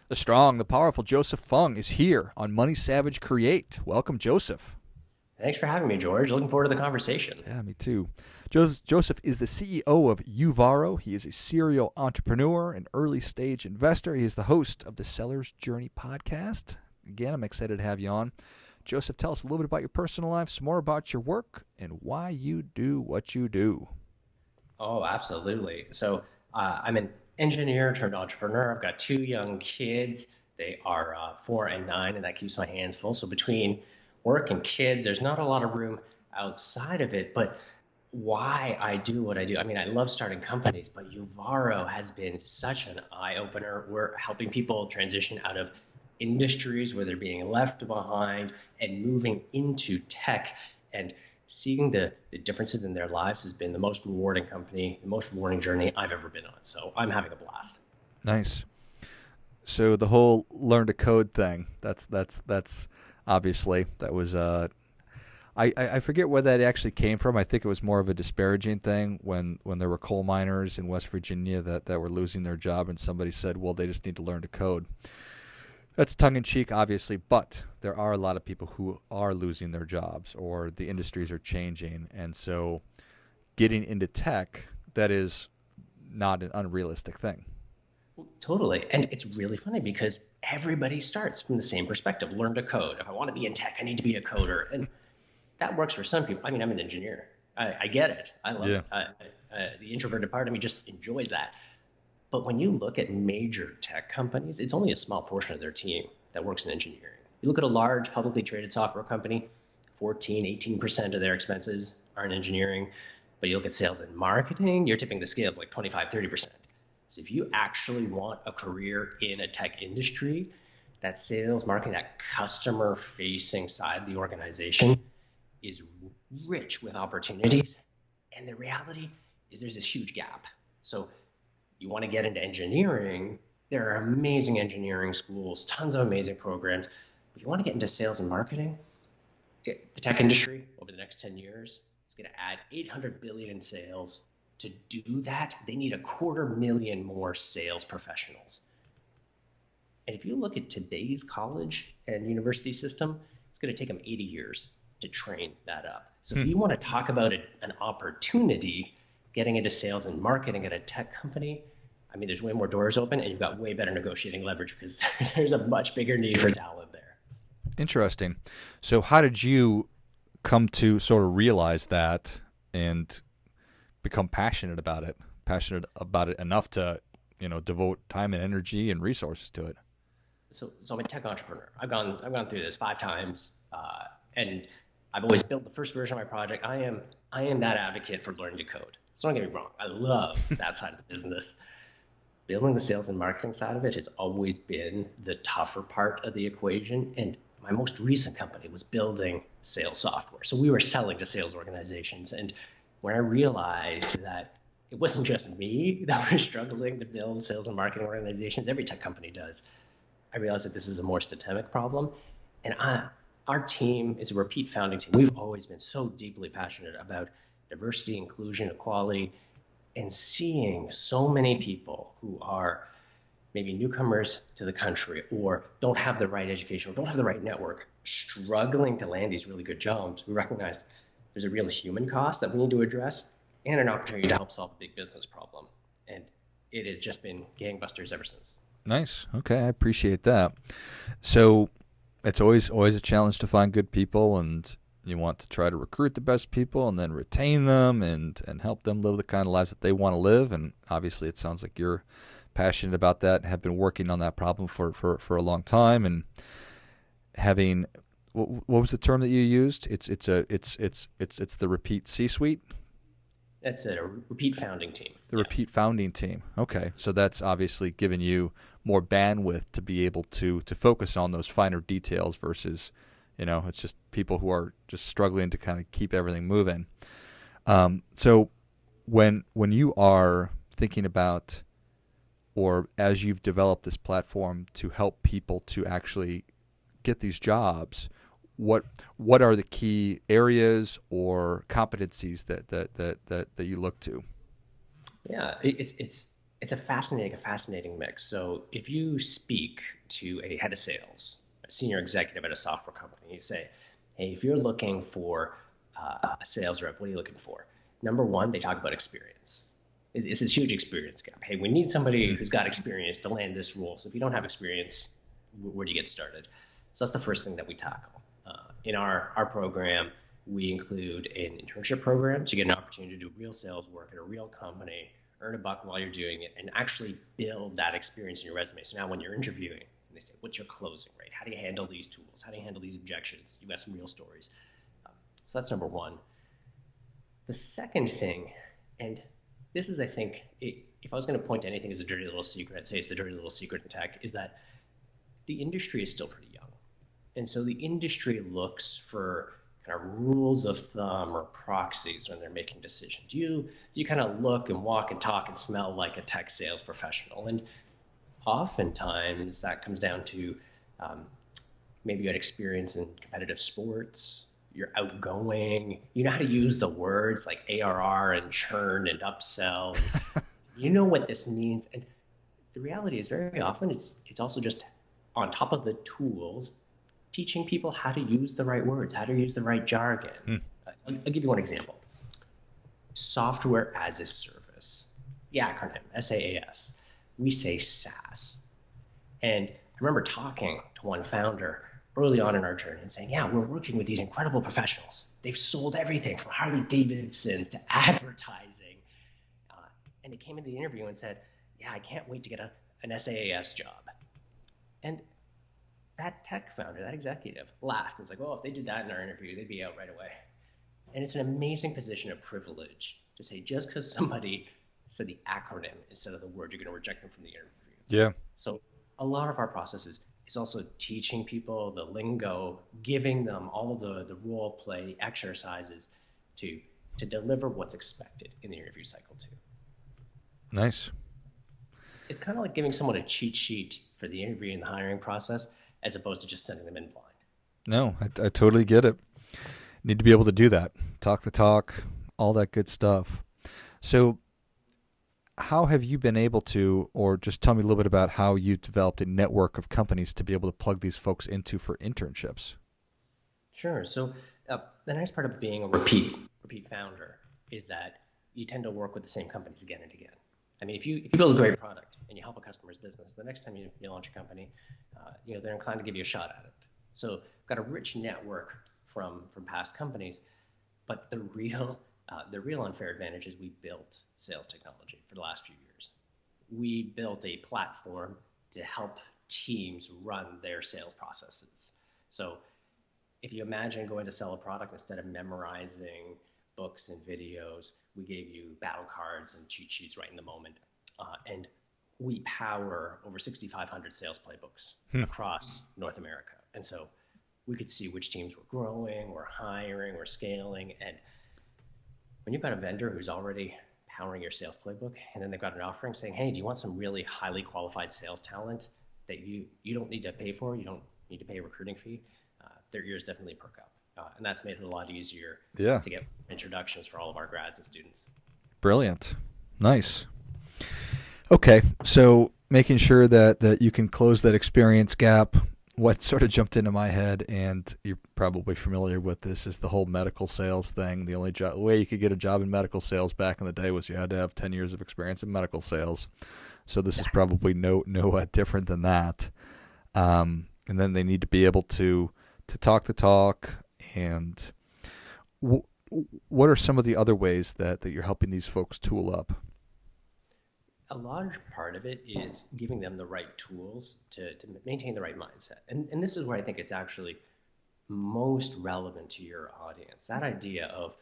The strong, the powerful Joseph Fung is here on Money Savage Create. Welcome, Joseph. Thanks for having me, George. Looking forward to the conversation. Yeah, me too. Joseph is the CEO of Uvaro. He is a serial entrepreneur, an early stage investor. He is the host of the Seller's Journey podcast. Again, I'm excited to have you on. Joseph, tell us a little bit about your personal life, some more about your work, and why you do what you do. Oh, absolutely. I'm an engineer turned entrepreneur. I've got two young kids. They are 4 and 9, and that keeps my hands full. So between work and kids, there's not a lot of room outside of it. But why I do what I do, I mean, I love starting companies, but Uvaro has been such an eye opener. We're helping people transition out of industries where they're being left behind and moving into tech. And seeing the differences in their lives has been the most rewarding company, the most rewarding journey I've ever been on. So I'm having a blast. Nice. So the whole learn to code thing, that's obviously that was I forget where that actually came from. I think it was more of a disparaging thing when there were coal miners in West Virginia that were losing their job, and somebody said, well, they just need to learn to code. That's tongue in cheek, obviously, but there are a lot of people who are losing their jobs or the industries are changing. And so getting into tech, that is not an unrealistic thing. Well, totally. And it's really funny because everybody starts from the same perspective, learn to code. If I want to be in tech, I need to be a coder. And that works for some people. I mean, I'm an engineer. I get it. I love Yeah. it. The introverted part of me just enjoys that. But when you look at major tech companies, it's only a small portion of their team that works in engineering. You look at a large publicly traded software company, 14, 18% of their expenses are in engineering. But you look at sales and marketing, you're tipping the scales like 25, 30%. So if you actually want a career in a tech industry, that sales, marketing, that customer facing side of the organization is rich with opportunities. And the reality is there's this huge gap. So you want to get into engineering, there are amazing engineering schools, tons of amazing programs. But you want to get into sales and marketing, the tech industry over the next 10 years is going to add 800 billion in sales. To do that, they need 250,000 more sales professionals. And if you look at today's college and university system, it's going to take them 80 years to train that up. So if Hmm. you want to talk about an opportunity getting into sales and marketing at a tech company, I mean, there's way more doors open and you've got way better negotiating leverage because there's a much bigger need for talent there. Interesting. So how did you come to sort of realize that and become passionate about it enough to, devote time and energy and resources to it? So I'm a tech entrepreneur. I've gone through this 5 times, and I've always built the first version of my project. I am that advocate for learning to code. So don't get me wrong. I love that side of the business. Building the sales and marketing side of it has always been the tougher part of the equation. And my most recent company was building sales software. So we were selling to sales organizations. And when I realized that it wasn't just me that was struggling to build sales and marketing organizations, every tech company does. I realized that this is a more systemic problem. And our team is a repeat founding team. We've always been so deeply passionate about diversity, inclusion, equality, and seeing so many people who are maybe newcomers to the country or don't have the right education or don't have the right network struggling to land these really good jobs. We recognized there's a real human cost that we need to address and an opportunity to help solve a big business problem. And it has just been gangbusters ever since. Nice. Okay, I appreciate that. So it's always a challenge to find good people, and you want to try to recruit the best people and then retain them and help them live the kind of lives that they want to live. And obviously, it sounds like you're passionate about that and have been working on that problem for a long time. And having what was the term that you used? It's the repeat C-suite. That's it, a repeat founding team. The Yeah. repeat founding team. Okay, so that's obviously given you more bandwidth to be able to focus on those finer details versus, it's just people who are just struggling to kind of keep everything moving. So when you are thinking about, or as you've developed this platform to help people to actually get these jobs, what what are the key areas or competencies that you look to? Yeah, it's It's a fascinating mix. So if you speak to a head of sales, a senior executive at a software company, you say, hey, if you're looking for a sales rep, what are you looking for? Number one, they talk about experience. It's this huge experience gap. Hey, we need somebody Hmm. who's got experience to land this role. So if you don't have experience, where do you get started? So that's the first thing that we tackle. In our program, we include an internship program, so you get an opportunity to do real sales work at a real company, earn a buck while you're doing it, and actually build that experience in your resume. So now when you're interviewing, and they say, what's your closing rate? How do you handle these tools? How do you handle these objections? You've got some real stories. So that's number one. The second thing, and this is, I think, if I was going to point to anything as a dirty little secret, I'd say it's the dirty little secret in tech, is that the industry is still pretty young. And so the industry looks for kind of rules of thumb or proxies when they're making decisions. You kind of look and walk and talk and smell like a tech sales professional. And oftentimes that comes down to um, maybe you had experience in competitive sports, you're outgoing, you know how to use the words like ARR and churn and upsell, and you know what this means. And the reality is very often it's also just on top of the tools, teaching people how to use the right words, how to use the right jargon. Hmm. I'll give you one example. Software as a service, the acronym SaaS. We say SaaS. And I remember talking to one founder early on in our journey and saying, yeah, we're working with these incredible professionals. They've sold everything from Harley Davidsons to advertising. Uh, and they came into the interview and said, yeah, I can't wait to get an SaaS job. And that tech founder, that executive, laughed and was like, well, if they did that in our interview, they'd be out right away. And it's an amazing position of privilege to say just because somebody said the acronym instead of the word, you're going to reject them from the interview. Yeah. So a lot of our process is also teaching people the lingo, giving them all of the role play exercises to to deliver what's expected in the interview cycle too. Nice. It's kind of like giving someone a cheat sheet for the interview and the hiring process as opposed to just sending them in blind. No, I totally get it. Need to be able to do that. Talk the talk, all that good stuff. So, how have you been able to, or just tell me a little bit about how you developed a network of companies to be able to plug these folks into for internships? Sure. So the nice part of being a repeat founder is that you tend to work with the same companies again and again. I mean, if you build a great product and you help a customer's business, the next time you launch a company, they're inclined to give you a shot at it. So I've got a rich network from past companies, but the real unfair advantage is we built sales technology for the last few years. We built a platform to help teams run their sales processes. So if you imagine going to sell a product instead of memorizing books and videos, we gave you battle cards and cheat sheets right in the moment. And we power over 6,500 sales playbooks Hmm. across North America. And so we could see which teams were growing, were hiring, were scaling. And when you've got a vendor who's already powering your sales playbook, and then they've got an offering saying, hey, do you want some really highly qualified sales talent that you don't need to pay for? You don't need to pay a recruiting fee. Their ears definitely perk up. And that's made it a lot easier Yeah. to get introductions for all of our grads and students. Brilliant. Nice. Okay. So, making sure that you can close that experience gap. What sort of jumped into my head, and you're probably familiar with this, is the whole medical sales thing. The only way you could get a job in medical sales back in the day was you had to have 10 years of experience in medical sales. So this is Exactly. probably no different than that. And then they need to be able to talk the talk. And w- what are some of the other ways that you're helping these folks tool up? A large part of it is giving them the right tools to maintain the right mindset. And this is where I think it's actually most relevant to your audience. That idea of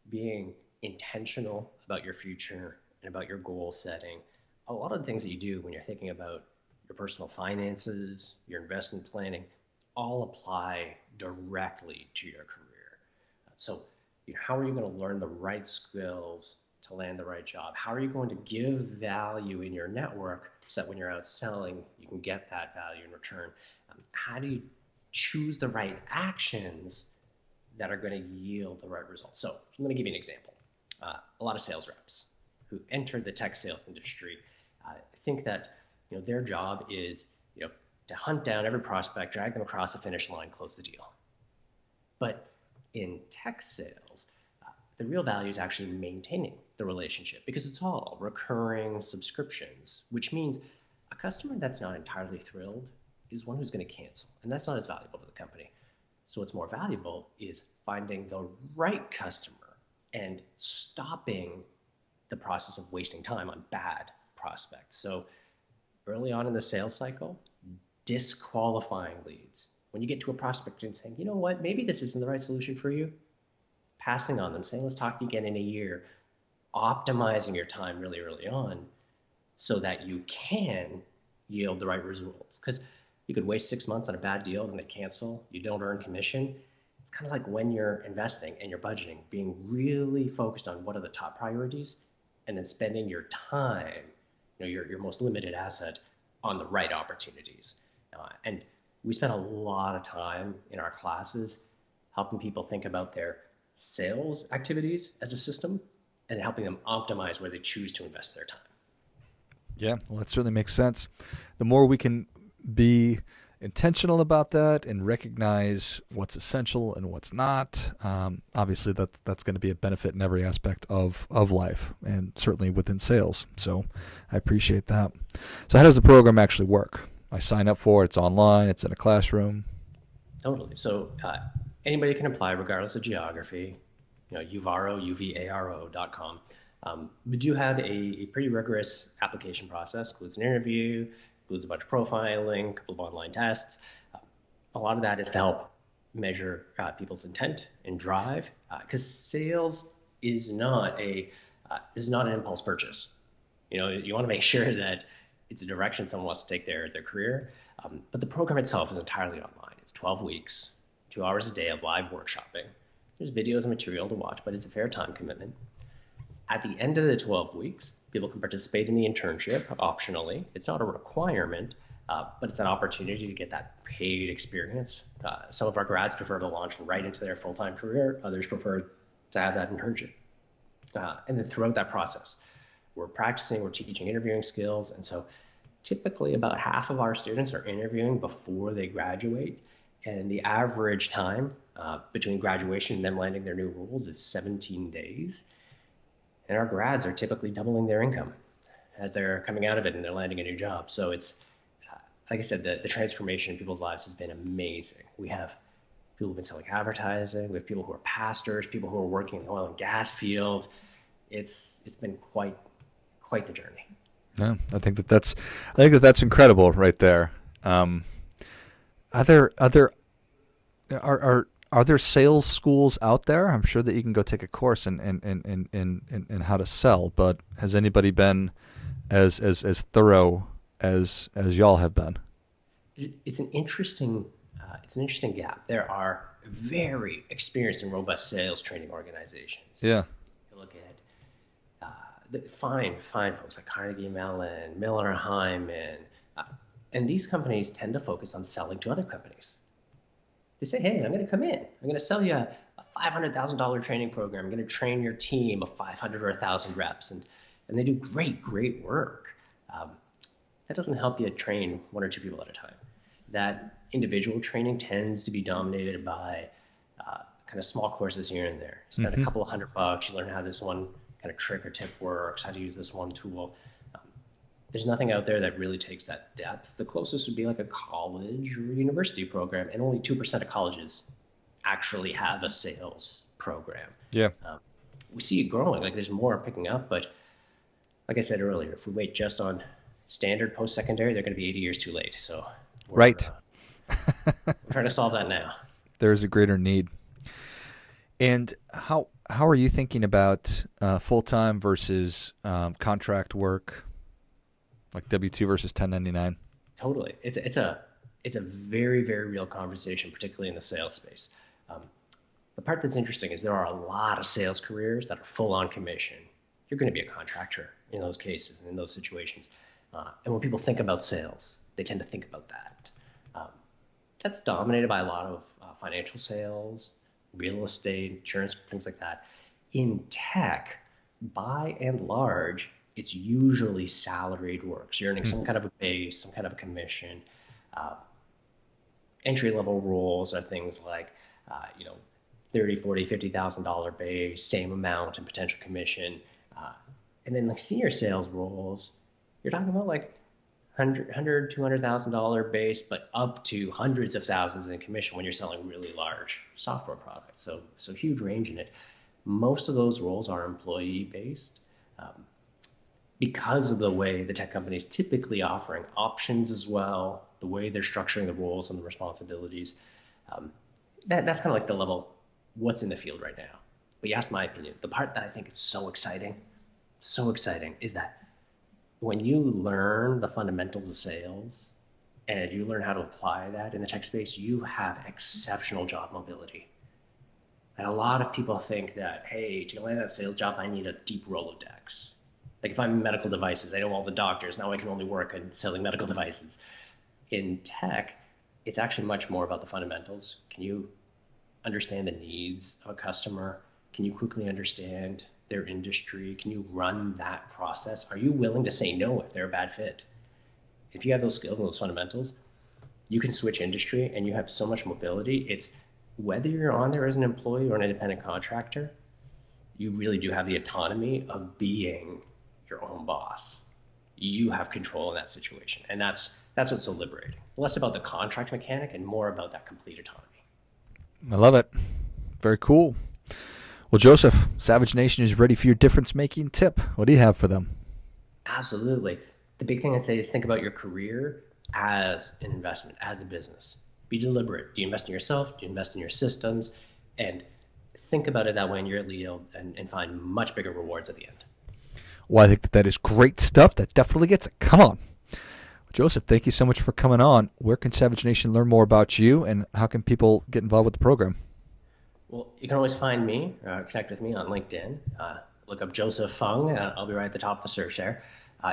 being intentional about your future and about your goal setting. A lot of the things that you do when you're thinking about your personal finances, your investment planning, all apply directly to your career. So, how are you going to learn the right skills to land the right job? How are you going to give value in your network so that when you're out selling, you can get that value in return? How do you choose the right actions that are going to yield the right results? So I'm going to give you an example. A lot of sales reps who entered the tech sales industry, I think that their job is to hunt down every prospect, drag them across the finish line, close the deal. But in tech sales, the real value is actually maintaining the relationship because it's all recurring subscriptions, which means a customer that's not entirely thrilled is one who's going to cancel, and that's not as valuable to the company. So what's more valuable is finding the right customer and stopping the process of wasting time on bad prospects. So early on in the sales cycle, disqualifying leads. When you get to a prospect and saying, you know what, maybe this isn't the right solution for you, passing on them, saying, let's talk again in a year, optimizing your time really early on so that you can yield the right results. Because you could waste 6 months on a bad deal and they cancel, you don't earn commission. It's kind of like when you're investing and you're budgeting, being really focused on what are the top priorities and then spending your time, your most limited asset on the right opportunities. And we spend a lot of time in our classes helping people think about their sales activities as a system and helping them optimize where they choose to invest their time. Yeah, well, that certainly makes sense. The more we can be intentional about that and recognize what's essential and what's not, obviously that's going to be a benefit in every aspect of life and certainly within sales. So I appreciate that. So how does the program actually work? I sign up for it. It's online. It's in a classroom. Totally. So anybody can apply regardless of geography. Uvaro, uvaro.com. We do have a pretty rigorous application process. Includes an interview, includes a bunch of profiling, a couple of online tests. A lot of that is to help measure people's intent and drive, because sales is not an impulse purchase. You want to make sure that it's a direction someone wants to take their career. But the program itself is entirely online. It's 12 weeks, 2 hours a day of live workshopping. There's videos and material to watch, but it's a fair time commitment. At the end of the 12 weeks, people can participate in the internship optionally. It's not a requirement, but it's an opportunity to get that paid experience. Some of our grads prefer to launch right into their full-time career. Others prefer to have that internship. And then throughout that process, we're practicing, we're teaching interviewing skills. And so typically about half of our students are interviewing before they graduate. And the average time between graduation and them landing their new roles is 17 days. And our grads are typically doubling their income as they're coming out of it and they're landing a new job. So it's, like I said, the transformation in people's lives has been amazing. We have people who've been selling advertising. We have people who are pastors, people who are working in the oil and gas field. It's been quite the journey. Yeah, I think that's incredible right there. Are there sales schools out there? I'm sure that you can go take a course in how to sell, but has anybody been as thorough as y'all have been? It's an interesting gap. There are very experienced and robust sales training organizations. Yeah. You look at fine folks like Carnegie Mellon, Miller Hyman, and these companies tend to focus on selling to other companies. They say, hey, I'm going to come in. I'm going to sell you a $500,000 training program. I'm going to train your team of 500 or 1,000 reps. And they do great work. That doesn't help you train 1 or 2 people at a time. That individual training tends to be dominated by kind of small courses here and there. Spend a couple of $100, you learn how this one kind of trick or tip works, how to use this one tool. There's nothing out there that really takes that depth. The closest would be like a college or university program, and only 2% of colleges actually have a sales program. Yeah. We see it growing, like there's more picking up, but like I said earlier, if we wait just on standard post-secondary, they're going to be 80 years too late. So we're trying to solve that now. There's a greater need. And how are you thinking about full-time versus contract work? Like W-2 versus 1099. Totally. It's a very, very real conversation, particularly in the sales space. The part that's interesting is there are a lot of sales careers that are full on commission. You're going to be a contractor in those cases, in those situations. And when people think about sales, they tend to think about that. That's dominated by a lot of financial sales, real estate, insurance, things like that. In tech, by and large, it's usually salaried work. So you're earning some kind of a base, some kind of a commission. Uh, Entry level roles are things like, you know, 30, 40, $50,000 base, same amount in potential commission. Uh, and then like senior sales roles, you're talking about like 100, $200,000 base, but up to hundreds of thousands in commission when you're selling really large software products. So huge range in it. Most of those roles are employee based. Um, because of the way the tech companies typically offering options as well, the way they're structuring the roles and the responsibilities, um, that's kind of like the level, what's in the field right now. But you asked my opinion. The part that I think is so exciting is that when you learn the fundamentals of sales and you learn how to apply that in the tech space, you have exceptional job mobility. And a lot of people think that, hey, to land that sales job, I need a deep Rolodex. Like if I'm in medical devices, I know all the doctors. Now I can only work on selling medical devices. In tech, it's actually much more about the fundamentals. Can you understand the needs of a customer? Can you quickly understand their industry? Can you run that process? Are you willing to say no if they're a bad fit? If you have those skills and those fundamentals, you can switch industry and you have so much mobility. It's whether you're on there as an employee or an independent contractor, you really do have the autonomy of being your own boss. You have control in that situation. And that's what's so liberating. Less about the contract mechanic and more about that complete autonomy. I love it. Very cool. Well, Joseph, Savage Nation is ready for your difference-making tip. What do you have for them? Absolutely. The big thing I'd say is think about your career as an investment, as a business. Be deliberate. Do you invest in yourself? Do you invest in your systems? And think about it that way, and you're and find much bigger rewards at the end. Well, I think that is great stuff. That definitely gets it. Come on. Joseph, thank you so much for coming on. Where can Savage Nation learn more about you, and how can people get involved with the program? Well, you can always find me, connect with me on LinkedIn. Look up Joseph Fung. I'll be right at the top of the search there.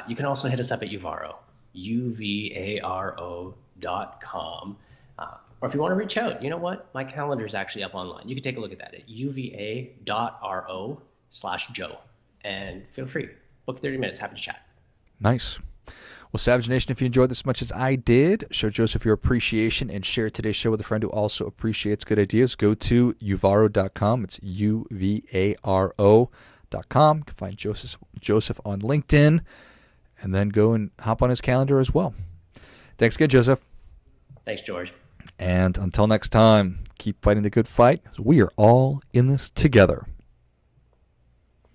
You can also hit us up at Uvaro, uvaro.com. Or if you want to reach out, you know what? My calendar is actually up online. You can take a look at that at uva.ro/Joe. And feel free. Book 30 minutes. Happy to chat. Nice. Well, Savage Nation, if you enjoyed this as much as I did, show Joseph your appreciation and share today's show with a friend who also appreciates good ideas. Go to uvaro.com. It's uvaro.com. You can find Joseph on LinkedIn, and then go and hop on his calendar as well. Thanks again, Joseph. Thanks, George. And until next time, keep fighting the good fight. We are all in this together.